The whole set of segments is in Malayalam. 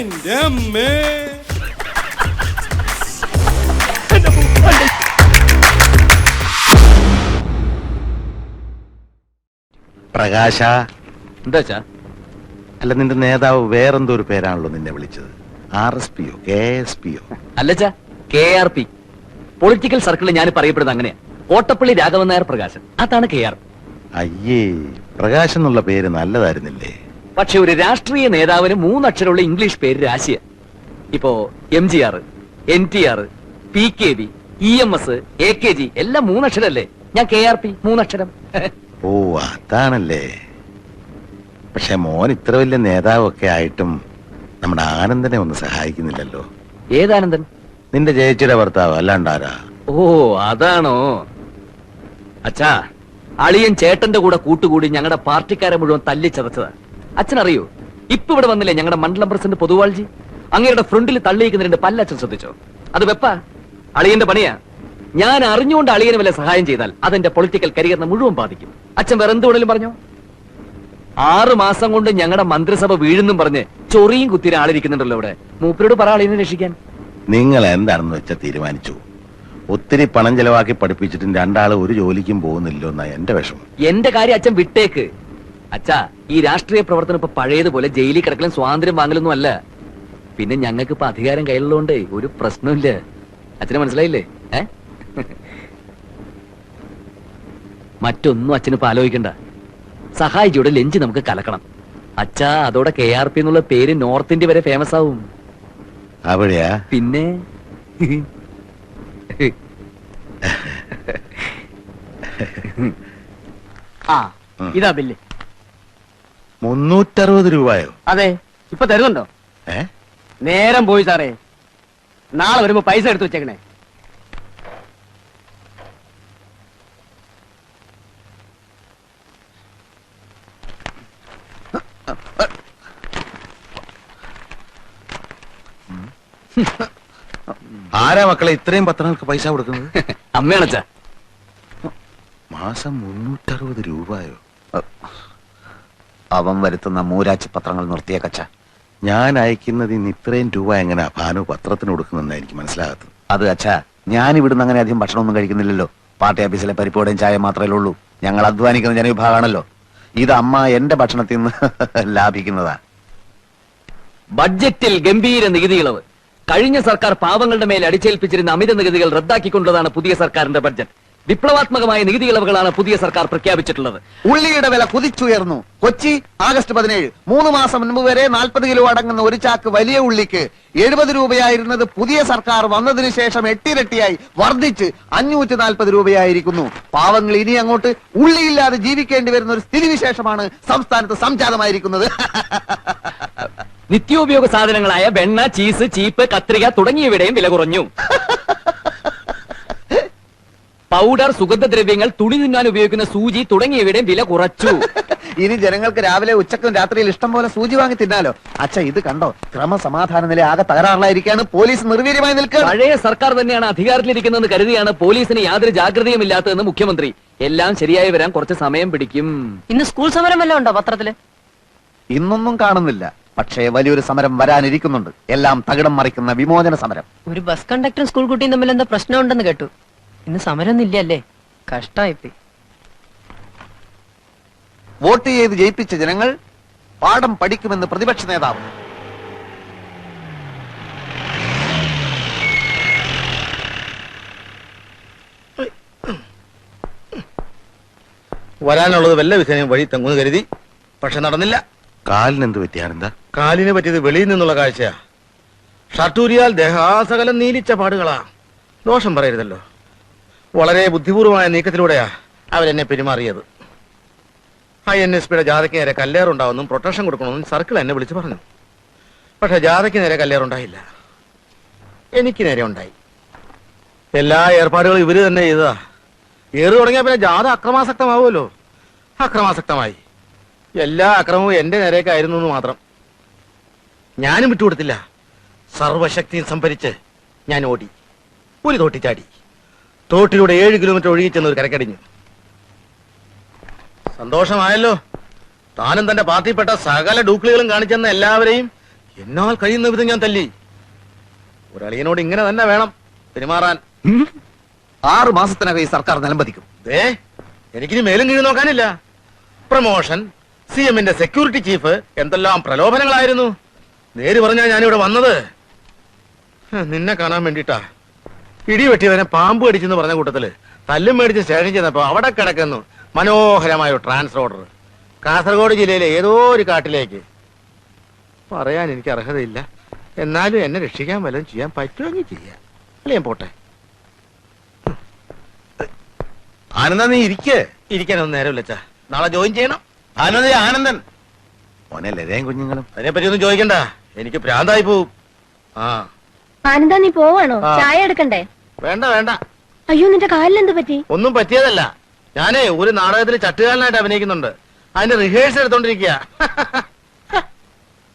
എന്റെ അമ്മേ. പ്രകാശ, എന്താ? അല്ല, നിന്റെ നേതാവ് വേറെന്തോ ഒരു പേരാണല്ലോ നിന്നെ വിളിച്ചത്. RSPയോ KSPയോ? അല്ലച്ചാ, KRP. പൊളിറ്റിക്കൽ സർക്കിളിൽ ഞാൻ പറയപ്പെടുന്നത് അങ്ങനെയാ. കോട്ടപ്പള്ളി രാഘവൻ നായർ പ്രകാശൻ, അതാണ് KRP. അയ്യേ, പ്രകാശ് എന്നുള്ള പേര് നല്ലതായിരുന്നില്ലേ? പക്ഷെ ഒരു രാഷ്ട്രീയ നേതാവിന് 3 അക്ഷരമുള്ള ഇംഗ്ലീഷ് പേര് രാശിയ. ഇപ്പോ MGR, NTR, PKB, EMS, AKG എല്ലാം 3 അക്ഷരല്ലേ? ഞാൻ KRP 3 അക്ഷരം. ഓ, അതാണല്ലേ. പക്ഷെ മോൻ ഇത്ര വലിയ നേതാവൊക്കെ ആയിട്ടും നമ്മുടെ ആനന്ദനെ ഒന്ന് സഹായിക്കുന്നില്ലല്ലോ. ഏതാനന്ദൻ? നിന്റെ ചേച്ചിയുടെ ഭർത്താവ്, അല്ലാണ്ടാരാ? ഓ, അതാണോ? അച്ഛാ, അളിയൻ ചേട്ടന്റെ കൂടെ കൂട്ടുകൂടി ഞങ്ങളുടെ പാർട്ടിക്കാരെ മുഴുവൻ തല്ലിച്ചതച്ചതാ. അച്ഛനറിയോ, ഇപ്പൊ ഇവിടെ വന്നില്ലേ ഞങ്ങളുടെ മണ്ഡലം പ്രസിഡന്റ് പൊതുവാൾജി? അങ്ങയുടെ ഫ്രണ്ടിൽ തള്ളിയിരിക്കുന്ന 2 പല്ലച്ഛൻ ശ്രദ്ധിച്ചോ? അത് വെപ്പാ, അളിയന്റെ പണിയാ. ഞാൻ അറിഞ്ഞുകൊണ്ട് അളിയന് വല്ല സഹായം ചെയ്താൽ അതെന്റെ പൊളിറ്റിക്കൽ കരിയറിനെ മുഴുവൻ ബാധിക്കും. അച്ഛൻ വേറെ എന്തുകൊണ്ടും പറഞ്ഞോ? 6 മാസം കൊണ്ട് ഞങ്ങളുടെ മന്ത്രിസഭ വീഴുന്നും പറഞ്ഞ് ചൊറിയും കുത്തിരി ആളിരിക്കുന്നുണ്ടല്ലോ ഇവിടെ. മൂപ്പരോട് പറ അളിയനെ രക്ഷിക്കാൻ. നിങ്ങൾ എന്താണെന്ന് വെച്ചാൽ തീരുമാനിച്ചു. ഒത്തിരി പണം ചെലവാക്കി പഠിപ്പിച്ചിട്ടും 2 ആള് ഒരു ജോലിക്കും പോകുന്നില്ലോ എന്നാ എന്റെ വിഷമം. എന്റെ കാര്യം അച്ഛൻ വിട്ടേക്ക്. അച്ഛാ, ഈ രാഷ്ട്രീയ പ്രവർത്തനം ഇപ്പൊ പഴയതുപോലെ ജയിലിൽ കിടക്കലും സ്വാതന്ത്ര്യം വാങ്ങലൊന്നും അല്ല. പിന്നെ ഞങ്ങൾക്ക് ഇപ്പൊ അധികാരം കയ്യിലുള്ളതുകൊണ്ട് ഒരു പ്രശ്നമില്ല. അച്ഛന് മനസ്സിലായില്ലേ? മറ്റൊന്നും അച്ഛനിപ്പോ ആലോചിക്കണ്ട. സഹായിച്ചോടെ ലഞ്ച് നമുക്ക് കലക്കണം. അച്ഛാ, അതോടെ KRP എന്നുള്ള പേര് നോർത്ത് ഇന്ത്യ വരെ ഫേമസ് ആവും. അവിടെയാ? പിന്നെ ഇതാ ബില്ല്. 360 രൂപയോ? അതെ, ഇപ്പൊ തരുന്നുണ്ടോ? നേരം പോയി സാറേ. നാളെ വരുമ്പോ പൈസ എടുത്തു വെച്ചേക്കണേ. ആരാ മക്കളെ ഇത്രയും പത്രങ്ങൾക്ക് പൈസ കൊടുക്കുന്നത്? അമ്മയാണച്ചാ. മാസം 360 രൂപയോ? അവൻ വരുത്തുന്ന മൂരാച്ചി പത്രങ്ങൾ നിർത്തിയേക്കച്ച. ഞാൻ അയക്കുന്നതിൽ നിന്ന് ഇത്രയും രൂപ എങ്ങനെ ഭാനു പത്രത്തിന് കൊടുക്കുന്നെന്ന് എനിക്ക് മനസ്സിലാകത്തത്. അത് അച്ഛാ, ഞാൻ ഇവിടുന്ന് അങ്ങനെ അധികം ഭക്ഷണമൊന്നും കഴിക്കുന്നില്ലല്ലോ. പാർട്ടി ഓഫീസിലെ പരിപ്പോടെയും ചായ മാത്രമേ ഉള്ളൂ. ഞങ്ങൾ അധ്വാനിക്കുന്ന ജനവിഭാഗമാണല്ലോ. ഇത് അമ്മ എന്റെ ഭക്ഷണത്തിൽ നിന്ന് ലാഭിക്കുന്നതാ. ബഡ്ജറ്റിൽ ഗംഭീര നികുതി ഇളവ്. കഴിഞ്ഞ സർക്കാർ പാവങ്ങളുടെ മേൽ അടിച്ചേൽപ്പിച്ചിരുന്ന അമിത നികുതികൾ റദ്ദാക്കിക്കൊണ്ടതാണ് പുതിയ സർക്കാരിന്റെ ബഡ്ജറ്റ്. വിപ്ലവാത്മകമായ നികുതി ഇളവുകളാണ് പുതിയ സർക്കാർ പ്രഖ്യാപിച്ചിട്ടുള്ളത്. ഉള്ളിയുടെ വില കുതിച്ചുയർന്നു. കൊച്ചി ആഗസ്റ്റ് 17. 3 മാസം മുൻപ് വരെ 40 കിലോ അടങ്ങുന്ന ഒരു ചാക്ക് വലിയ ഉള്ളിക്ക് 70 രൂപയായിരുന്നത് പുതിയ സർക്കാർ വന്നതിന് ശേഷം 8 ഇരട്ടിയായി വർദ്ധിച്ച് 540 രൂപയായിരിക്കുന്നു. പാവങ്ങൾ ഇനി അങ്ങോട്ട് ഉള്ളിയില്ലാതെ ജീവിക്കേണ്ടി വരുന്ന ഒരു സ്ഥിതിവിശേഷമാണ് സംസ്ഥാനത്ത് സംജാതമായിരിക്കുന്നത്. നിത്യോപയോഗ സാധനങ്ങളായ വെണ്ണ, ചീസ്, ചീപ്പ്, കത്രിക തുടങ്ങിയവയുടെയും വില കുറഞ്ഞു. പൗഡർ, സുഗന്ധദ്രവ്യങ്ങൾ, തുണി തിന്നാൻ ഉപയോഗിക്കുന്ന സൂചി തുടങ്ങിയവയുടെയും വില കുറച്ചു. ഇനി ജനങ്ങൾക്ക് രാവിലെ ഉച്ചക്കും രാത്രിയിൽ ഇഷ്ടം പോലെ സൂചി വാങ്ങി തിന്നാലോ. അച്ഛ, ഇത് കണ്ടോ? ക്രമസമാധാന നില ആകെ തകരാറിലായിരിക്കാണ്. പോലീസ് നിർവീര്യമായി നിൽക്കുക. പഴയ സർക്കാർ തന്നെയാണ് അധികാരത്തിലിരിക്കുന്നതെന്ന് കരുതിയാണ് പോലീസിന് യാതൊരു ജാഗ്രതയും ഇല്ലാത്തതെന്ന് മുഖ്യമന്ത്രി. എല്ലാം ശരിയായി വരാൻ കുറച്ച് സമയം പിടിക്കും. ഇന്ന് സ്കൂൾ സമരം വല്ലതും ഉണ്ടോ പത്രത്തില്? ഇന്നൊന്നും കാണുന്നില്ല. പക്ഷേ വലിയൊരു സമരം വരാനിരിക്കുന്നുണ്ട്. എല്ലാം തകിടം മറിക്കുന്ന വിമോചന സമരം. ഒരു ബസ് കണ്ടക്ടറും സ്കൂൾ കുട്ടിയും തമ്മിൽ എന്താ പ്രശ്നം ഉണ്ടെന്ന് കേട്ടു. ഇന്ന് സമരമൊന്നും ഇല്ലല്ലേ? കഷ്ടായിപ്പോയി. വോട്ട് ചെയ്ത് ജയിപ്പിച്ച ജനങ്ങൾ പാഠം പഠിക്കുമെന്ന് പ്രതിപക്ഷ നേതാവ്. വരാനുള്ളത് വല്ല വിധേനയും വഴി തെങ്ങുന്ന് കരുതി. പക്ഷെ നടന്നില്ല. കാലിന് എന്ത് പറ്റിയാണെന്താ? കാലിന് പറ്റിയത് വെളിയിൽ നിന്നുള്ള കാഴ്ചയാ. ഷർട്ടൂരിയാൽ ദേഹാസകലം നീലിച്ച പാടുകളാ. ദോഷം പറയരുതല്ലോ. വളരെ ബുദ്ധിപൂർവമായ നീക്കത്തിലൂടെയാ അവരെന്നെ പെരുമാറിയത്. INSPയുടെ ജാഥയ്ക്ക് നേരെ കല്ലേറുണ്ടാവുന്നും പ്രൊട്ടക്ഷൻ കൊടുക്കണമെന്നും സർക്കിൾ എന്നെ വിളിച്ചു പറഞ്ഞു. പക്ഷെ ജാഥയ്ക്ക് നേരെ കല്ലേറുണ്ടായില്ല, എനിക്ക് നേരെ ഉണ്ടായി. എല്ലാ ഏർപ്പാടുകളും ഇവര് തന്നെ ചെയ്തതാ. ഏറ് തുടങ്ങിയ പിന്നെ ജാഥ അക്രമാസക്തമാവുമല്ലോ. അക്രമാസക്തമായി. എല്ലാ അക്രമവും എന്റെ നേരേക്കായിരുന്നു എന്ന് മാത്രം. ഞാനും വിട്ടുകൊടുത്തില്ല. സർവശക്തിയും സംഭരിച്ച് ഞാൻ ഓടി. ഒരു തോട്ടി ചാടി. തോട്ടിലൂടെ 7 കിലോമീറ്റർ ഒഴുകിച്ചെന്ന് ഒരു കരക്കടിഞ്ഞു. സന്തോഷമായല്ലോ. താനും തന്റെ പാർട്ടിയിൽപ്പെട്ട സകല ഡൂക്ലികളും കാണിച്ചെന്ന എല്ലാവരെയും എന്നാൽ കഴിയുന്ന വിധം ഞാൻ തല്ലി. ഒരളിയനോട് ഇങ്ങനെ തന്നെ വേണം പെരുമാറാൻ. 6 മാസത്തിനകം ഈ സർക്കാർ നിലംപതിക്കും. എനിക്കിനി മേലും കീഴ് നോക്കാനില്ല. പ്രമോഷൻ, CM ന്റെ സെക്യൂരിറ്റി ചീഫ്, എന്തെല്ലാം പ്രലോഭനങ്ങളായിരുന്നു. നേര് പറഞ്ഞാൽ ഞാനിവിടെ വന്നത് നിന്നെ കാണാൻ വേണ്ടിട്ടാ. ഇടിവെട്ടിയവനെ പാമ്പ് കടിച്ചെന്ന് പറഞ്ഞ കൂട്ടത്തില് തല്ലും മേടിച്ച് സ്റ്റേഷൻ ചെന്നപ്പോ അവിടെ കിടക്കുന്നു മനോഹരമായ ട്രാൻസ്ഫർ ഓർഡർ കാസർഗോഡ് ജില്ലയിലെ ഏതോ ഒരു കാട്ടിലേക്ക്. പറയാൻ എനിക്ക് അർഹതയില്ല, എന്നാലും എന്നെ രക്ഷിക്കാൻ വല്ലതും ചെയ്യാൻ പറ്റുമെങ്കിൽ ചെയ്യാം. അല്ലേ ഞാൻ പോട്ടെ. ആനന്ദ നീ ഇരിക്കേ. ഇരിക്കാനൊന്നും നേരമില്ല അച്ഛാ, നാളെ ജോയിൻ ചെയ്യണം. ആനന്ദൻ മോനെ ലതയും കുഞ്ഞുങ്ങളും. അതിനെപ്പറ്റി ഒന്നും ചോദിക്കണ്ട, എനിക്ക് ഭ്രാന്തായി പോവും. ആ ആനന്ദ നീ പോവാണോ? ആ. ചായ എടുക്കണ്ടേ? വേണ്ട വേണ്ട, അയ്യോ നിന്റെ കാലിലെന്ത് പറ്റി? ഒന്നും പറ്റിയതല്ല. ഞാനേ ഒരു നാടകത്തിൽ ചട്ടുകാരനായിട്ട് അഭിനയിക്കുന്നുണ്ട്. അതിന്റെ റിഹേഴ്സൽ എടുത്തോണ്ടിരിക്കുക.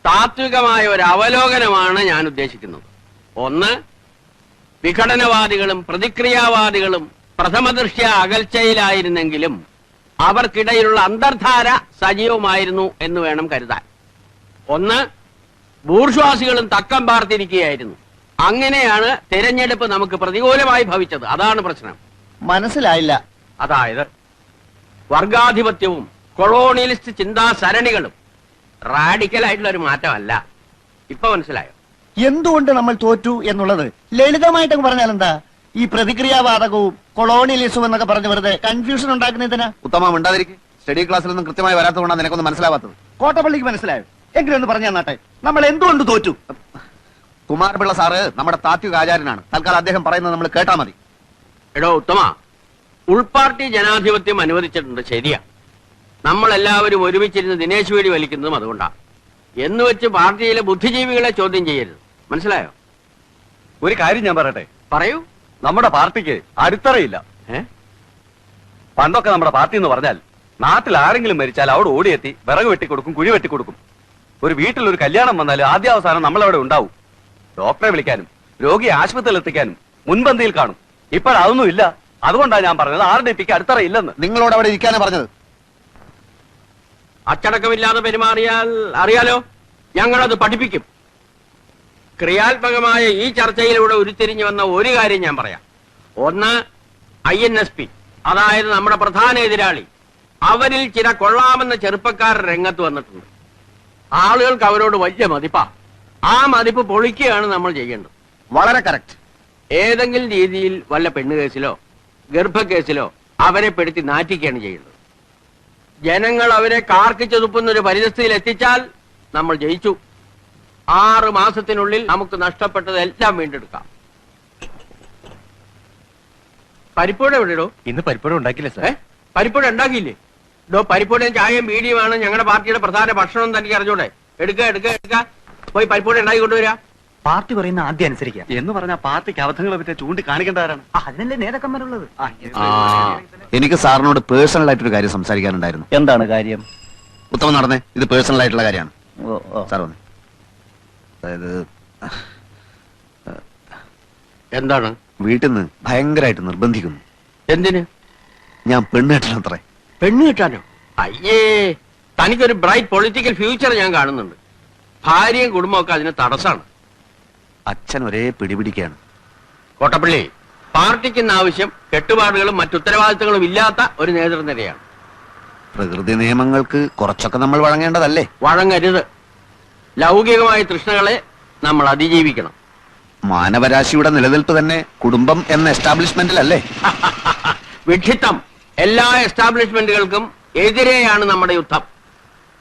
താത്വികമായ ഒരു അവലോകനമാണ് ഞാൻ ഉദ്ദേശിക്കുന്നത്. ഒന്ന്, വിഘടനവാദികളും പ്രതിക്രിയാവാദികളും പ്രഥമദൃഷ്ട്യ അകൽച്ചയിലായിരുന്നെങ്കിലും അവർക്കിടയിലുള്ള അന്തർധാര സജീവമായിരുന്നു എന്ന് വേണം കരുതാൻ. ഒന്ന്, ബൂർഷ്വാസികളും തക്കം പാർത്തിരിക്കുകയായിരുന്നു. അങ്ങനെയാണ് തെരഞ്ഞെടുപ്പ് നമുക്ക് പ്രതികൂലമായി ഭവിച്ചത്. അതാണ് പ്രശ്നം. മനസ്സിലായില്ല. അതായത് വർഗാധിപത്യവും കൊളോണിയലിസ്റ്റ് ചിന്താസരണികളും റാഡിക്കലായിട്ടുള്ള ഒരു മാറ്റമല്ല. ഇപ്പൊ മനസ്സിലായോ എന്തുകൊണ്ട് നമ്മൾ തോറ്റു എന്നുള്ളത്? ലളിതമായിട്ടൊക്കെ പറഞ്ഞാൽ എന്താ? ഈ പ്രതിക്രിയാവാദകവും കൊളോണിയലിസവും എന്നൊക്കെ പറഞ്ഞ് വെറുതെ കൺഫ്യൂഷൻ ഉണ്ടാക്കുന്നതിനാ. ഉത്തമ മിണ്ടാതിരിക്കും. സ്റ്റഡി ക്ലാസ്സിലൊന്നും കൃത്യമായി വരാത്തതുകൊണ്ടാണ് നിനക്കൊന്നും മനസ്സിലാവാത്തത്. കോട്ടപ്പള്ളിക്ക് മനസ്സിലായോ? എങ്കിലൊന്ന് പറഞ്ഞു തന്നാട്ടെ, നമ്മൾ എന്തുകൊണ്ട് തോറ്റു? കുമാരപിള്ള സാറ് നമ്മുടെ താത്വിക ആചാര്യനാണ്. തൽക്കാലം അദ്ദേഹം പറയുന്നത് നമ്മൾ കേട്ടാ മതി. എടോ ഉത്തമ, ഉൾപാർട്ടി ജനാധിപത്യം അനുവദിച്ചിട്ടുണ്ട്, ശരിയാ. നമ്മളെല്ലാവരും ഒരുമിച്ചിരുന്ന് ദിനേശ് വേടി വലിക്കുന്നതും അതുകൊണ്ടാണ്. എന്ന് വെച്ച് പാർട്ടിയിലെ ബുദ്ധിജീവികളെ ചോദ്യം ചെയ്യരുത്. മനസ്സിലായോ? ഒരു കാര്യം ഞാൻ പറയട്ടെ. പറയൂ. നമ്മുടെ പാർട്ടിക്ക് അടിത്തറയില്ല. പണ്ടൊക്കെ നമ്മുടെ പാർട്ടി എന്ന് പറഞ്ഞാൽ നാട്ടിൽ ആരെങ്കിലും മരിച്ചാൽ അവിടെ ഓടിയെത്തി വിറക് വെട്ടിക്കൊടുക്കും, കുഴി വെട്ടിക്കൊടുക്കും. ഒരു വീട്ടിൽ ഒരു കല്യാണം വന്നാൽ ആദ്യാവസാനം നമ്മളവിടെ ഉണ്ടാവും. ഡോക്ടറെ വിളിക്കാനും രോഗിയെ ആശുപത്രിയിൽ എത്തിക്കാനും മുൻപന്തിയിൽ കാണും. ഇപ്പോഴതൊന്നും ഇല്ല. അതുകൊണ്ടാണ് ഞാൻ പറഞ്ഞത് RDPക്ക് അടിത്തറയില്ലെന്ന്. നിങ്ങളോട് അവിടെ ഇരിക്കാനാ പറഞ്ഞത്. അച്ചടക്കമില്ലാതെ പെരുമാറിയാൽ അറിയാലോ, ഞങ്ങളത് പഠിപ്പിക്കും. ക്രിയാത്മകമായ ഈ ചർച്ചയിലൂടെ ഉരുത്തിരിഞ്ഞു വന്ന ഒരു കാര്യം ഞാൻ പറയാം. ഒന്ന്, INSP, അതായത് നമ്മുടെ പ്രധാന എതിരാളി. അവരിൽ ചില കൊള്ളാമെന്ന ചെറുപ്പക്കാർ രംഗത്ത് വന്നിട്ടുണ്ട്. ആളുകൾക്ക് അവരോട് വലിയ മതിപ്പാ. ആ മതിപ്പ് പൊളിക്കുകയാണ് നമ്മൾ ചെയ്യേണ്ടത്. വളരെ കറക്റ്റ്. ഏതെങ്കിലും രീതിയിൽ വല്ല പെണ്ണുകേസിലോ ഗർഭക്കേസിലോ അവരെ പെടുത്തി നാറ്റിക്കുകയാണ് ചെയ്യുന്നത്. ജനങ്ങൾ അവരെ കാർക്കിച്ചു തുപ്പുന്നൊരു പരിതസ്ഥിതിയിൽ എത്തിച്ചാൽ നമ്മൾ ജയിച്ചു. 6 മാസത്തിനുള്ളിൽ നമുക്ക് നഷ്ടപ്പെട്ടതെല്ലാം വീണ്ടെടുക്കാം. പരിപ്പൂട എവിടെയോ? ഇന്ന് പരിപ്പടം ഉണ്ടാക്കില്ല സാർ. പരിപ്പൂട ഉണ്ടാക്കിയില്ലേ? പരിപ്പൂടയും ചായയും ബീഡിയുമാണ് ഞങ്ങളുടെ പാർട്ടിയുടെ പ്രധാന ഭക്ഷണം. തനിക്ക് അറിഞ്ഞൂടെ? എടുക്ക പോയി പരിപ്പൂട ഉണ്ടാക്കി കൊണ്ടുവരാ. പാർട്ടി പറയുന്ന ആദ്യം അനുസരിക്കുക എന്ന് പറഞ്ഞാൽ പാർട്ടിക്ക് അബദ്ധങ്ങളെ പറ്റി ചൂണ്ടിക്കാണിക്കേണ്ടവരാണ്. അതിനല്ലേ നേതാക്കന്മാരുള്ളത്. എനിക്ക് സാറിനോട് പേഴ്സണൽ ആയിട്ടൊരു കാര്യം സംസാരിക്കാനുണ്ടായിരുന്നു. എന്താണ് കാര്യം? ഉത്തമം നടന്നേ, ഇത് പേഴ്സണൽ ആയിട്ടുള്ള കാര്യമാണ്. സാർ വന്നേ. അതായത് എന്താണ്? വീട്ടിൽ നിന്ന് ഭയങ്കരമായിട്ട് നിർബന്ധിക്കുന്നു. എന്തിന്? ഞാൻ പെണ്ണ് കെട്ടണത്രേ. പെണ്ണ് കിട്ടാനോ? അയ്യേ, തനിക്കൊരു ബ്രൈറ്റ് പൊളിറ്റിക്കൽ ഫ്യൂച്ചർ ഞാൻ കാണുന്നുണ്ട്. ഭാര്യയും കുടുംബമൊക്കെ അതിന് തടസ്സമാണ്. അച്ഛൻ ഒരേ പിടിപിടിക്കാണ്. കോട്ടപ്പള്ളി, പാർട്ടിക്ക് ഇന്ന് ആവശ്യം കെട്ടുപാടുകളും മറ്റുത്തരവാദിത്തങ്ങളും ഇല്ലാത്ത ഒരു നേതൃനിരയാണ്. പ്രകൃതി നിയമങ്ങൾക്ക് കുറച്ചൊക്കെ നമ്മൾ വഴങ്ങേണ്ടതല്ലേ? വഴങ്ങരുത്. ലൗകികമായ തൃഷ്ണകളെ നമ്മൾ അതിജീവിക്കണം. മാനവരാശിയുടെ നിലനിൽപ്പ് തന്നെ കുടുംബം എന്ന എസ്റ്റാബ്ലിഷ്മെന്റിലല്ലേ? വിഡ്ഢിത്തം. എല്ലാ എസ്റ്റാബ്ലിഷ്മെന്റുകൾക്കും എതിരെയാണ് നമ്മുടെ യുദ്ധം.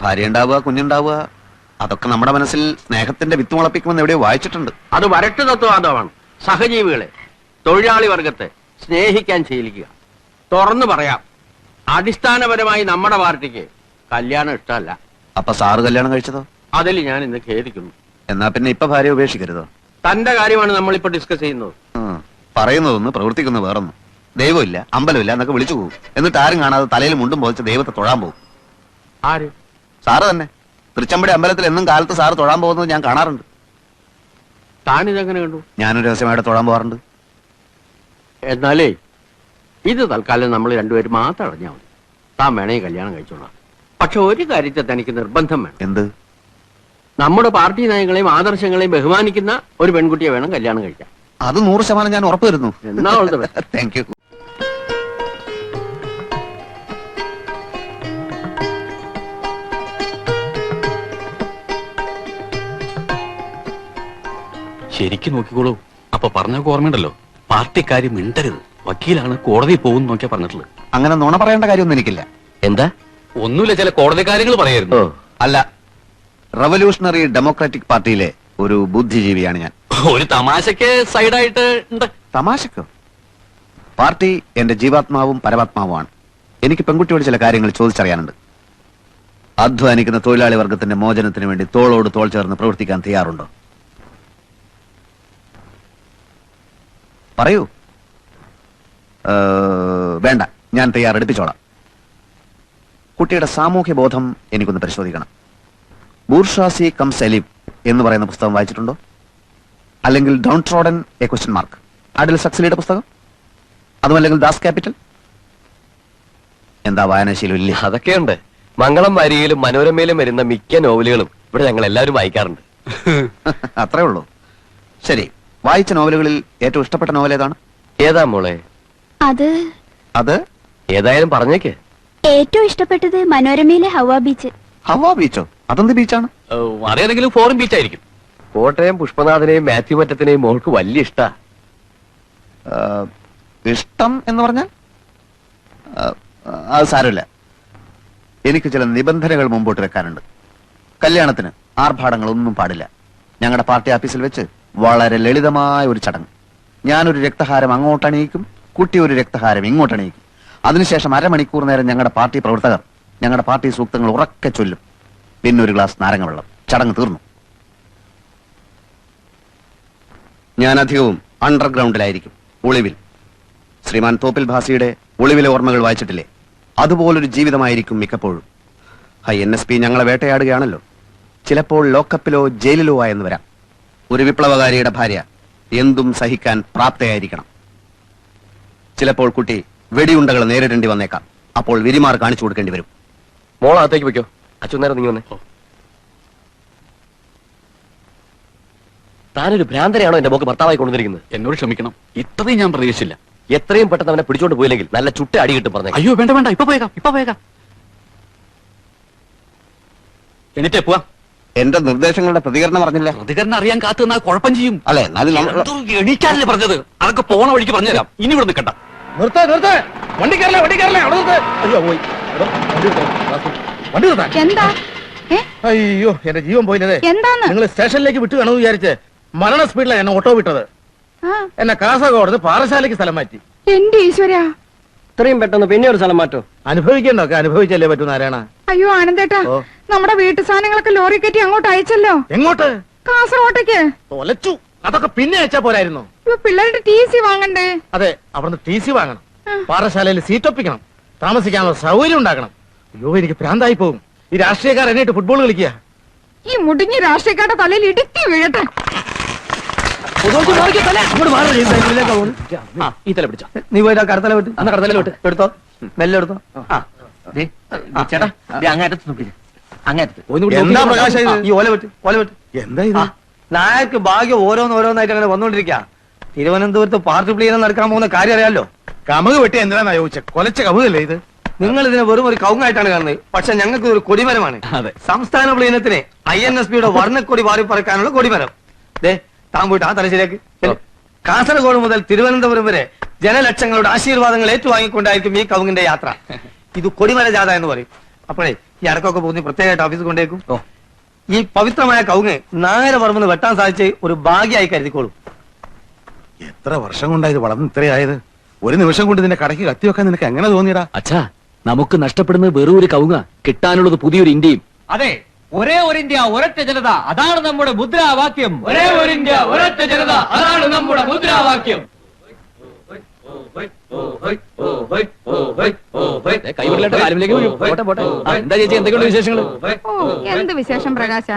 ഭാര്യ ഉണ്ടാവുക, കുഞ്ഞുണ്ടാവുക, അതൊക്കെ നമ്മുടെ മനസ്സിൽ സ്നേഹത്തിന്റെ വിത്ത് മുളപ്പിക്കുമെന്ന് എവിടെയോ വായിച്ചിട്ടുണ്ട്. അത് വരട്ട് തത്വവാദമാണ്. സഹജീവികളെ, തൊഴിലാളി വർഗത്തെ സ്നേഹിക്കാൻ ശീലിക്കുക. തുറന്നു പറയാം, അടിസ്ഥാനപരമായി നമ്മുടെ പാർട്ടിക്ക് കല്യാണം ഇഷ്ടമല്ല. അപ്പൊ സാറ് കല്യാണം കഴിച്ചതോ? അതിൽ ഞാൻ ഇന്ന് ഖേദിക്കുന്നു. എന്നാ പിന്നെ ഇപ്പൊ ഭാര്യ ഉപേക്ഷിക്കരുതോ? തന്റെ കാര്യമാണ് നമ്മളിപ്പോ ഡിസ്കസ് ചെയ്യുന്നത്. പറയുന്നതൊന്ന് പ്രവർത്തിക്കുന്ന വേറൊന്നും. ദൈവമില്ല, അമ്പലമില്ല എന്നൊക്കെ വിളിച്ചു പോകും. എന്നിട്ട് ആരും കാണാതെ തലയിൽ മുണ്ടും പോയിച്ച് ദൈവത്തെ തൊഴാൻ പോകും. ആര്? സാറ് തന്നെ. തൃച്ചമ്പടി അമ്പലത്തിൽ എന്നും കാലത്ത് സാറ് തൊഴാൻ പോകുന്നത് ഞാൻ കാണാറുണ്ട്. താനിതെങ്ങനെ കണ്ടു? ഞാനൊരു രഹസ്യമായിട്ട് തൊഴാൻ പോകാറുണ്ട്. എന്നാലേ ഇത് തൽക്കാലം നമ്മൾ രണ്ടുപേരും മാത്രം അറിഞ്ഞാൽ മതി. താൻ വേണേ കല്യാണം കഴിച്ചോളാം. പക്ഷെ ഒരു കാര്യത്തെ തനിക്ക് നിർബന്ധം വേണം. എന്ത്? നമ്മുടെ പാർട്ടി നയങ്ങളെയും ആദർശങ്ങളെയും ബഹുമാനിക്കുന്ന ഒരു പെൺകുട്ടിയെ വേണം കല്യാണം കഴിക്കാൻ. അത് 100% ഞാൻ ഉറപ്പ് തരുന്നു. എന്നാ all the best. Thank you. ശരിക്കും നോക്കിക്കോളൂ. അപ്പൊ പറഞ്ഞൊക്കെ ഓർമ്മയുണ്ടല്ലോ, പാർട്ടിക്കാരി മിണ്ടരുത്, വക്കീലാണ്, കോടതി പോകും നോക്കിയാ പറഞ്ഞിട്ടുള്ളത്. അങ്ങനെ നുണ പറയേണ്ട കാര്യമൊന്നും എനിക്കില്ല. എന്താ? ഒന്നുമില്ല, ചില കോടതി കാര്യങ്ങൾ പറയായിരുന്നു. അല്ല, റവല്യൂഷണറി ഡെമോക്രാറ്റിക് പാർട്ടിയിലെ ഒരു ബുദ്ധിജീവിയാണ് ഞാൻ. ഒരു തമാശക്ക് സൈഡായിട്ട് ഉണ്ട്. തമാശക്കോ? പാർട്ടി എന്റെ ജീവാത്മാവും പരമാത്മാവുമാണ്. എനിക്ക് പെൺകുട്ടിയോട് ചില കാര്യങ്ങൾ ചോദിച്ചറിയാനുണ്ട്. അധ്വാനിക്കുന്ന തൊഴിലാളി വർഗത്തിന്റെ മോചനത്തിന് വേണ്ടി തോളോട് തോൾ ചേർന്ന് പ്രവർത്തിക്കാൻ തയ്യാറുണ്ടോ? പറയൂ. വേണ്ട, ഞാൻ തയ്യാറെടുപ്പിച്ചോളാം. കുട്ടിയുടെ സാമൂഹ്യ ബോധം എനിക്കൊന്ന് പരിശോധിക്കണം. ബൂർഷാസി കം സെലിം എന്ന് പറയുന്ന പുസ്തകം വായിച്ചിട്ടുണ്ടോ? അല്ലെങ്കിൽ downtrodden a question mark, ആഡിൽ സക്സലിയുടെ പുസ്തകം? അതുമല്ലെങ്കിൽ ദാസ് ക്യാപിറ്റൽ? എന്താ വായനാശീലം ഇല്ലേ? അതൊക്കെയുണ്ട്. മംഗളം വാരികയിലും മനോരമയിലും വരുന്ന മിക്ക നോവലുകളും ഇവിടെ ഞങ്ങൾ എല്ലാവരും വായിക്കാറുണ്ട്. അത്രേ ഉള്ളൂ. ശരി, വായിച്ച നോവലുകളിൽ ഏറ്റവും ഇഷ്ടപ്പെട്ട നോവൽ ഏതാണ്? ഏതാ മോളെ? അത് ഏതായാലും പറഞ്ഞേക്ക്. ഏറ്റവും ഇഷ്ടപ്പെട്ടത് മനോരമയിലെ ഹവാ ബീച്ച്. ഹവാ ബീച്ചോ? അതെന്ത് ബീച്ചാണ്? അതേതെങ്കിലും ഫോറിൻ ബീച്ച് ആയിരിക്കും. കോട്ടയം പുഷ്പനാഥനെയും മാത്യു മറ്റത്തിനെയും മോൾക്ക് വലിയ ഇഷ്ടാ. ഇഷ്ടം എന്ന് പറഞ്ഞാൽ അത് സാരമില്ല. എനിക്ക് ചില നിബന്ധനകൾ മുമ്പോട്ട് വെക്കാനുണ്ട്. കല്യാണത്തിന് ആർഭാടങ്ങളൊന്നും പാടില്ല. ഞങ്ങളുടെ പാർട്ടി ഓഫീസിൽ വെച്ച് വളരെ ലളിതമായ ഒരു ചടങ്ങ്. ഞാനൊരു രക്തഹാരം അങ്ങോട്ടണിയിക്കും, കുട്ടി ഒരു രക്തഹാരം ഇങ്ങോട്ടണിയിക്കും. അതിനുശേഷം അരമണിക്കൂർ നേരം ഞങ്ങളുടെ പാർട്ടി പ്രവർത്തകർ ഞങ്ങളുടെ പാർട്ടി സൂക്തങ്ങൾ ഉറക്കെ ചൊല്ലും. പിന്നെ ഒരു ഗ്ലാസ് നാരങ്ങ വെള്ളം. ചടങ്ങ് തീർന്നു. ഞാൻ അധികവും അണ്ടർഗ്രൗണ്ടിലായിരിക്കും, ഒളിവിൽ. ശ്രീമാൻ തോപ്പിൽ ഭാസിയുടെ ഒളിവിലെ ഓർമ്മകൾ വായിച്ചിട്ടില്ലേ? അതുപോലൊരു ജീവിതമായിരിക്കും മിക്കപ്പോഴും. NSP ഞങ്ങളെ വേട്ടയാടുകയാണല്ലോ. ചിലപ്പോൾ ലോക്കപ്പിലോ ജയിലിലോ ആയെന്ന് വരാം. ഒരു വിപ്ലവകാരിയുടെ ഭാര്യ എന്തും സഹിക്കാൻ പ്രാപ്തയായിരിക്കണം. ചിലപ്പോൾ കുട്ടി വെടിയുണ്ടകൾ നേരിടേണ്ടി വന്നേക്കാം. അപ്പോൾ വിരിമാർ കാണിച്ചു കൊടുക്കേണ്ടി വരും. മോളകത്തേക്ക് വെക്കോ. അച്ഛനേരം നീ വന്നേ. താനൊരു ഭ്രാന്തരെയാണോ എന്റെ മോക്ക് ഭർത്താവായി കൊണ്ടുവന്നിരിക്കുന്നത്? എന്നോട് ക്ഷമിക്കണം, ഇത്രയും ഞാൻ പ്രതീക്ഷിച്ചില്ല. എത്രയും പെട്ടെന്ന് അവനെ പിടിച്ചോണ്ട് പോയില്ലെങ്കിൽ നല്ല ചുട്ട അടി കിട്ടും പറഞ്ഞു. അയ്യോ വേണ്ട വേണ്ട, ഇപ്പൊ പോയേക്കാം. എന്നിട്ടേ പോവാം. എന്റെ നിർദ്ദേശങ്ങളുടെ പ്രതികരണം പറഞ്ഞില്ല. പ്രതികരണം അറിയാൻ കാത്തു നിന്നാൽ കുഴപ്പം ചെയ്യും. അല്ലെ, എന്നാലും എണീക്കാനല്ലേ പറഞ്ഞത്? അതൊക്കെ പോണ വഴിക്ക് പറഞ്ഞുതരാം. ഇനി ഇവിടെ നിൽക്കണ്ട. വണ്ടി കയറലേ, അവിടെ നിർത്ത്. അയ്യോ പോയി. വണ്ടി നിർത്താൻ. എന്താ? അയ്യോ, എന്റെ ജീവൻ പോയില്ലേ. എന്താണ്? നിങ്ങൾ സ്റ്റേഷനിലേക്ക് വിട്ടു കാണുമെന്ന് വിചാരിച്ച് മരണ സ്പീഡിലാണ് എന്നെ ഓട്ടോ വിട്ടത്. എന്നെ കാസർഗോഡ് പാറശാലയ്ക്ക് സ്ഥലം മാറ്റി. എന്റെ ഈശ്വരാ, ഇത്രയും പെട്ടെന്ന് പിന്നെ ഒരു സ്ഥലം മാറ്റോ? അനുഭവിക്കണ്ടൊക്കെ അനുഭവിച്ചല്ലേ പറ്റൂ നാരായണ. അയ്യോ ആനന്ദേട്ടാ, നമ്മുടെ വീട്ടു സാധനങ്ങളൊക്കെ ലോറി കയറ്റി അങ്ങോട്ട് അയച്ചല്ലോ. എങ്ങോട്ട്? കാസർഗോട്ടേക്ക്. തൊലച്ചു. അതൊക്കെ പിന്നെ അയച്ചാ പോരായിരുന്നു. പിള്ളേരുടെ TC വാങ്ങണ്ടേ? അതെ, അവിടുന്ന് TC വാങ്ങണം, പാറശാലയിൽ സീറ്റ് ഒപ്പിക്കണം, താമസിക്കാനുള്ള സൗകര്യം ഉണ്ടാക്കണം. അയ്യോ, എനിക്ക് ഭ്രാന്തായി പോകും. ഈ രാഷ്ട്രീയക്കാർ എന്നിട്ട് ഫുട്ബോൾ കളിക്കുക. ഈ മുടിഞ്ഞ രാഷ്ട്രീയക്കാരുടെ തലയിൽ ഇടുത്തി വീഴട്ടെ. ഈ തല പിടിച്ചോ. നീ പോയിട്ട് കടത്തല വിട്ട് അന്ന് കടത്തലോട്ട് എടുത്തോ, മെല്ലെ എടുത്തോ. ചേട്ടാ, അങ്ങേറ്റത്ത് എന്താ പ്രകാശം ഇത്? ഈ ഓല വെട്ട്. എന്താ ഇത്? നായക്ക് ഭാഗ്യം ഓരോന്നായിട്ട് അങ്ങനെ വന്നോണ്ടിരിക്കുക. തിരുവനന്തപുരത്ത് പാർട്ടി പ്ലീനം നടക്കാൻ പോകുന്ന കാര്യം അറിയാലോ. കമുക് വെട്ടി എന്തിനാ ചോദിച്ച? കൊലച്ച കമുകല്ലേ ഇത്? നിങ്ങൾ ഇതിനെ വെറും ഒരു കവുങ്ങായിട്ടാണ് കാണുന്നത്. പക്ഷെ ഞങ്ങൾക്ക് ഒരു കൊടിമരമാണ്. സംസ്ഥാന പ്ലീനത്തിന് INSPയുടെ വർണ്ണക്കൊടി വാരിപ്പറക്കാനുള്ള കൊടിമരം. താൻ പോയിട്ട് ആ തലശ്ശേരിക്ക്. കാസർഗോഡ് മുതൽ തിരുവനന്തപുരം വരെ ജനലക്ഷങ്ങളുടെ ആശീർവാദങ്ങൾ ഏറ്റുവാങ്ങിക്കൊണ്ടായിരിക്കും ഈ കവുങ്ങിന്റെ യാത്ര. ഇത് കൊടിമര ജാഥ എന്ന് പറയും. അപ്പോഴേ ഈ അടക്കമൊക്കെ പോകുന്ന പ്രത്യേകമായിട്ട് ഓഫീസിൽ കൊണ്ടേക്കും. ഈ പവിത്രമായ കവുങ്ങ് നായരവർമ്മന് വെട്ടാൻ സാധിച്ച് ഒരു ഭാഗ്യമായി കരുതിക്കോളും. എത്ര വർഷം കൊണ്ടാ ഇത് വളർന്ന് ഇത്രയായത്? ഒരു നിമിഷം കൊണ്ട് ഇതിന്റെ കടയ്ക്ക് കത്തിവെക്കാൻ നിനക്ക് എങ്ങനെ തോന്നിയടാ? അച്ഛാ, നമുക്ക് നഷ്ടപ്പെടുന്നത് വെറും ഒരു കവുങ്ങ, കിട്ടാനുള്ളത് പുതിയൊരു ഇന്ത്യയും. അതെ, ഒരേ ഒരു ഇന്ത്യ ഒരൊറ്റ ജനത, അതാണ് നമ്മുടെ മുദ്രാവാക്യം. ഒരേ ഒരു ഇന്ത്യ ഒരൊറ്റ ജനത, അതാണ് നമ്മുടെ മുദ്രാവാക്യം. കൈവിടലായിട്ട് കാലുമിലേക്ക് വീഴും. പോട്ടെ. എന്താ ചേച്ചി, എന്തൊക്കെയുണ്ട് വിശേഷങ്ങൾ? എന്ത് വിശേഷം പ്രകാശ?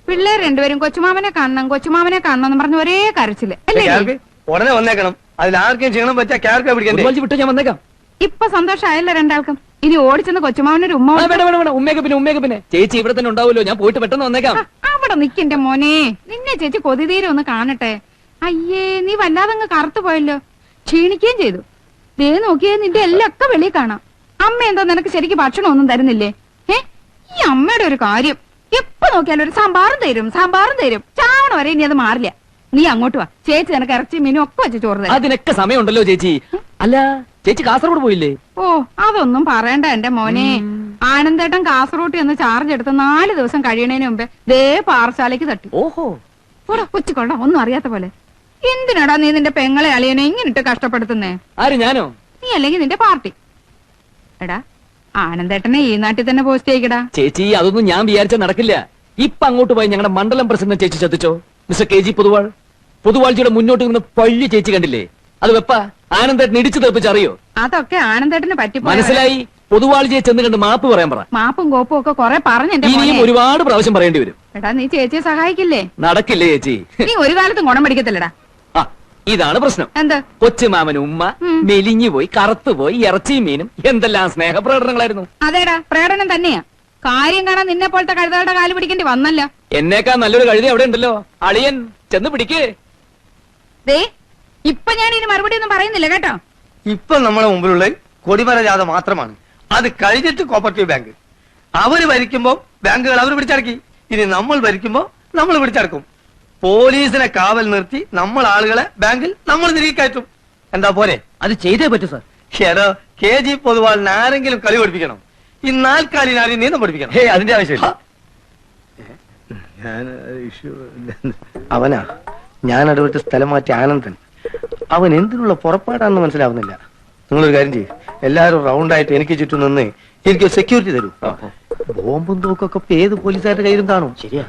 പിള്ളേർ രണ്ടുപേരും കൊച്ചുമാമനെ കാണണം എന്ന് പറഞ്ഞ് ഒരേ കരച്ചില് അല്ലേ? ഉടനെ വന്നേക്കണം. അതിൽ ആർക്കും ക്ഷീണം പറ്റാ ക്യാരക്ടർ പിടിക്കണ്ടേ? വിട്ട് ഞാൻ വന്നേക്കാം. ഇപ്പൊ സന്തോഷമായല്ലോ രണ്ടാൾക്കും. ഇനി ഓടിച്ചെന്ന് കൊച്ചുമാമനൊരു ഉമ്മ. വേണ്ട, ഉമ്മയൊക്കെ പിന്നെ ചേച്ചി ഇവിടെ തന്നെ ഉണ്ടാവുമല്ലോ. ഞാൻ പോയിട്ട് പെട്ടെന്ന് വന്നേക്കാം. അവിടെ ഇവിടെ നിക്കന്റെ മോനെ, നിന്നെ ചേച്ചി കൊതിതീരെ ഒന്ന് കാണട്ടെ. അയ്യേ, നീ വല്ലാതങ്ങ് കറുത്തു പോയല്ലോ, ക്ഷീണിക്കുകയും ചെയ്തു. ദേ നോക്കിയേ, നിന്റെ എല്ലാം ഒക്കെ വെളിയിൽ കാണാം. അമ്മ എന്താ നിനക്ക് ശരിക്കും ഭക്ഷണം ഒന്നും തരുന്നില്ലേ? ഈ അമ്മയുടെ ഒരു കാര്യം, എപ്പോ നോക്കിയാലും ഒരു സാമ്പാറും തരും ചാവണ വരെ ഇനി അത് മാറില്ല. നീ അങ്ങോട്ട് വാ, ചേച്ചി നിനക്ക് ഇറച്ചി മീനും ഒക്കെ വെച്ച് ചോറ് തരാം. അതിനൊക്കെ സമയമുണ്ടല്ലോ ചേച്ചി. അല്ല, ചേച്ചി കാസർഗോഡ് പോയില്ലേ? ഓ, അതൊന്നും പറയണ്ട എന്റെ മോനെ. ആനന്ദേട്ടൻ കാസർഗോഡ് എന്ന് ചാർജ് എടുത്ത് 4 ദിവസം കഴിയണേന് മുമ്പേ ദേ പാറശാലയ്ക്ക് തട്ടി. ഓഹോ, കൊച്ചിക്കൊള്ള ഒന്നും അറിയാത്ത പോലെ. എന്തിനാടാ നീ നിന്റെ പെങ്ങളെ അളിയനെ ഇങ്ങനിട്ട് കഷ്ടപ്പെടുത്തുന്നേ? ആര്, ഞാനോ? നീ അല്ലെങ്കിൽ നിന്റെ പാർട്ടി. എടാ, ആനന്ദേട്ടനെ ഈ നാട്ടിൽ തന്നെ പോസ്റ്റ് ചെയ്യിക്കടാ. ചേച്ചി, അതൊന്നും ഞാൻ വിചാരിച്ച നടക്കില്ല. ഇപ്പൊ അങ്ങോട്ട് പോയി ഞങ്ങളുടെ മണ്ഡലം പ്രസിഡന്റ് ചേച്ചി ശ്രദ്ധിച്ചോ? മിസ്റ്റർ കെ ജി പൊതുവാൾജിയുടെ മുന്നോട്ട് നിന്ന് പള്ളി ചേച്ചി കണ്ടില്ലേ? അത് വെപ്പ ആനന്ദേട്ടൻ ഇടിച്ചു തെറിപ്പിച്ചറിയോ? അതൊക്കെ ആനന്ദേട്ടന് പറ്റി മനസ്സിലായി. പൊതുവാൾജിയെ ചെന്ന് കണ്ട് മാപ്പ് പറയാൻ പറ. മാപ്പും കോപ്പും ഒക്കെ കൊറേ പറഞ്ഞു എന്റെ ഇനിയും മോനെ. ഒരുപാട് പ്രാവശ്യം പറയേണ്ടി വരും. എടാ, നീ ചേച്ചിയെ സഹായിക്കില്ലേ? നടക്കില്ലേ ചേച്ചി? നീ ഒരു കാലത്തും ഗുണം പിടിക്കത്തില്ലടാ. ആ, ഇതാണ് പ്രശ്നം. എന്ത്? കൊച്ചുമാമന് ഉമ്മ മെലിഞ്ഞു പോയി, കറുത്തുപോയി, ഇറച്ചിയും മീനും എന്തെല്ലാം സ്നേഹപ്രകടനങ്ങളായിരുന്നു. അതേടാ, പ്രകടനം തന്നെയാ. കാര്യം കാണാൻ നിന്നെ പോലത്തെ കഴുതകളുടെ കാല് പിടിക്കേണ്ടി വന്നല്ല. എന്നേക്കാ നല്ലൊരു കഴുതി അവിടെ ഉണ്ടല്ലോ. അളിയൻ ചെന്ന് പിടിക്കേ. ദേ, ഇപ്പൊ ഞാൻ ഇനി മറുപടി ഒന്നും പറയുന്നില്ല കേട്ടോ. ഇപ്പൊ നമ്മുടെ മുമ്പിലുള്ള കൊടിമര ജാഥ മാത്രമാണ്. അത് കഴിഞ്ഞിട്ട് കോപ്പറേറ്റീവ് ബാങ്ക്. അവര് ഭരിക്കുമ്പോ ബാങ്കുകൾ അവർ പിടിച്ചടക്കി. ഇനി നമ്മൾ ഭരിക്കുമ്പോ നമ്മൾ പിടിച്ചടക്കും. പോലീസിനെ കാവൽ നിർത്തി നമ്മൾ ആളുകളെ ബാങ്കിൽ നമ്മൾ തിരികെ കയറ്റും. എന്താ പോലെ? അത് ചെയ്തേ പറ്റൂ സാർ. ഏതോ കെ ജി പൊതുവാളിന് ആരെങ്കിലും കളി പഠിപ്പിക്കണം. ഈ 4 കാലിന് ആരെയും നീന്തം പഠിപ്പിക്കണം. അതിന്റെ ആവശ്യമില്ല. അവനാ ഞാൻ ഇടപെട്ട് സ്ഥലം മാറ്റി ആനന്ദൻ. അവൻ എന്തിനുള്ള പുറപ്പാടാണെന്ന് മനസ്സിലാവുന്നില്ല. നിങ്ങളൊരു കാര്യം ചെയ്യും, എല്ലാവരും റൗണ്ടായിട്ട് എനിക്ക് ചുറ്റും നിന്ന് എനിക്ക് സെക്യൂരിറ്റി തരൂ. ബോംബും തോക്കൊക്കെ ഇപ്പൊ ഏത് പോലീസുകാരുടെ കയ്യിലും കാണും. ശരിയാ,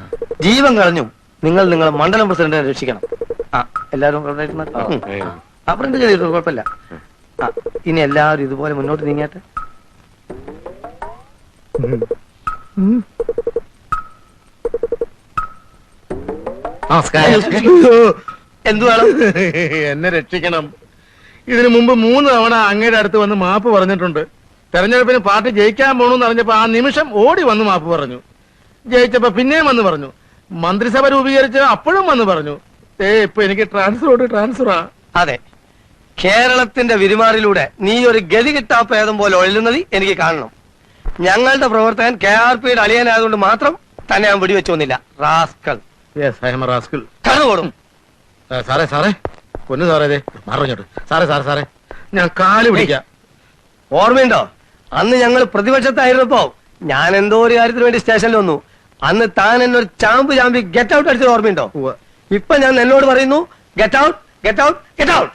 ജീവൻ കളഞ്ഞു നിങ്ങൾ നിങ്ങളെ മണ്ഡലം പ്രസിഡന്റിനെ രക്ഷിക്കണം. എല്ലാവരും റൗണ്ടായിട്ട് അപ്പുറം എന്ത് ചെയ്തിട്ടു, കുഴപ്പമില്ല. ഇനി എല്ലാവരും ഇതുപോലെ മുന്നോട്ട് നീങ്ങിയാട്ടെ. എന്തു വേണം? എന്നെ രക്ഷിക്കണം. ഇതിനു മുമ്പ് 3 തവണ അങ്ങയുടെ അടുത്ത് വന്ന് മാപ്പ് പറഞ്ഞിട്ടുണ്ട്. തെരഞ്ഞെടുപ്പിന് പാർട്ടി ജയിക്കാൻ പോണെന്ന് അറിഞ്ഞപ്പോ ആ നിമിഷം ഓടി വന്ന് മാപ്പ് പറഞ്ഞു. ജയിച്ചപ്പോ പിന്നെയും വന്ന് പറഞ്ഞു. മന്ത്രിസഭ രൂപീകരിച്ച് അപ്പോഴും വന്ന് പറഞ്ഞു. ഇപ്പൊ എനിക്ക് ട്രാൻസ്ഫറാ. അതെ, കേരളത്തിന്റെ വിരുമാറിലൂടെ നീ ഒരു ഗതി കിട്ടാപ്പേദം പോലെ ഒഴുകുന്നത് എനിക്ക് കാണണം. ഞങ്ങളുടെ പ്രവർത്തകൻ KRPയുടെ അളിയനായതുകൊണ്ട് മാത്രം തന്നെ ഞാൻ വെടിവെച്ചൊന്നില്ല. റാസ്കൽ. കണ്ണുകൊടും. സാറേ പൊന്നു സാറേ, മറഞ്ഞോട്ട് സാറേ ഞാൻ കാല് പിടിക്കാം. ഓർമ്മയുണ്ടോ, അന്ന് ഞങ്ങൾ പ്രതിപക്ഷത്തായിരുന്നപ്പോ ഞാൻ എന്തോ ഒരു കാര്യത്തിന് വേണ്ടി സ്റ്റേഷനിൽ വന്നു. അന്ന് താൻ എന്നൊരു ചാമ്പി ഗെറ്റ് ഔട്ട് അടിച്ചത് ഓർമ്മയുണ്ടോ? ഇപ്പൊ ഞാൻ എന്നോട് പറയുന്നു get out, get out, get out.